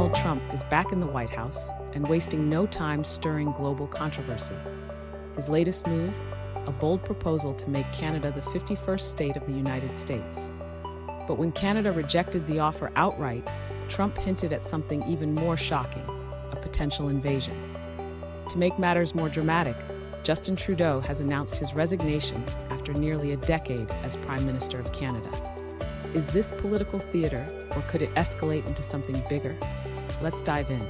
Donald Trump is back in the White House and wasting no time stirring global controversy. His latest move? A bold proposal to make Canada the 51st state of the United States. But when Canada rejected the offer outright, Trump hinted at something even more shocking, a potential invasion. To make matters more dramatic, Justin Trudeau has announced his resignation after nearly a decade as Prime Minister of Canada. Is this political theater, or could it escalate into something bigger? Let's dive in.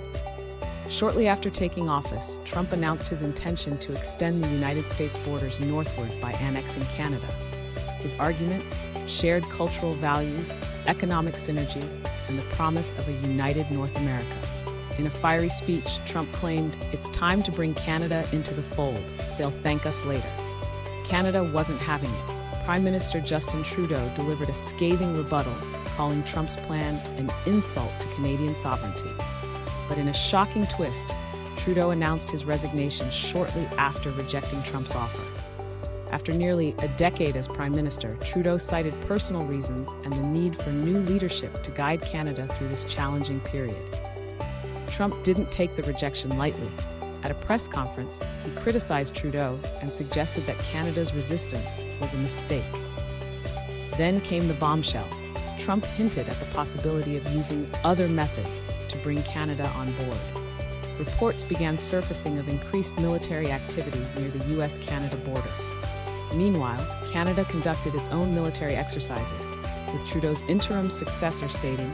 Shortly after taking office, Trump announced his intention to extend the United States borders northward by annexing Canada. His argument? Shared cultural values, economic synergy, and the promise of a united North America. In a fiery speech, Trump claimed, "It's time to bring Canada into the fold. They'll thank us later." Canada wasn't having it. Prime Minister Justin Trudeau delivered a scathing rebuttal, calling Trump's plan an insult to Canadian sovereignty. But in a shocking twist, Trudeau announced his resignation shortly after rejecting Trump's offer. After nearly a decade as Prime Minister, Trudeau cited personal reasons and the need for new leadership to guide Canada through this challenging period. Trump didn't take the rejection lightly. At a press conference, he criticized Trudeau and suggested that Canada's resistance was a mistake. Then came the bombshell. Trump hinted at the possibility of using other methods to bring Canada on board. Reports began surfacing of increased military activity near the US-Canada border. Meanwhile, Canada conducted its own military exercises, with Trudeau's interim successor stating,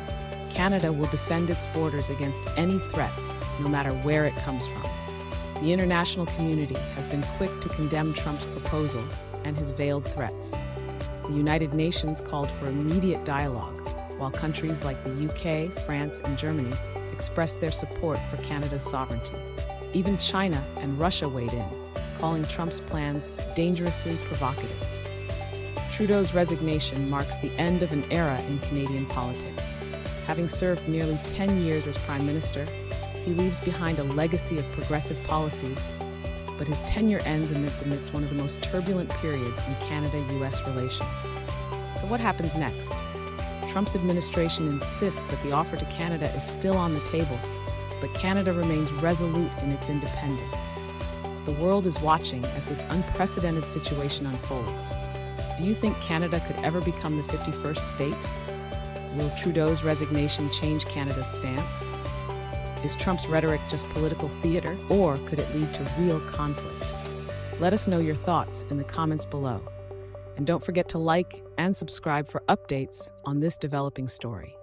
"Canada will defend its borders against any threat, no matter where it comes from." The international community has been quick to condemn Trump's proposal and his veiled threats. The United Nations called for immediate dialogue, while countries like the UK, France, and Germany expressed their support for Canada's sovereignty. Even China and Russia weighed in, calling Trump's plans dangerously provocative. Trudeau's resignation marks the end of an era in Canadian politics. Having served nearly 10 years as Prime Minister, he leaves behind a legacy of progressive policies, but his tenure ends amidst one of the most turbulent periods in Canada-US relations. So what happens next? Trump's administration insists that the offer to Canada is still on the table, but Canada remains resolute in its independence. The world is watching as this unprecedented situation unfolds. Do you think Canada could ever become the 51st state? Will Trudeau's resignation change Canada's stance? Is Trump's rhetoric just political theater, or could it lead to real conflict? Let us know your thoughts in the comments below. And don't forget to like and subscribe for updates on this developing story.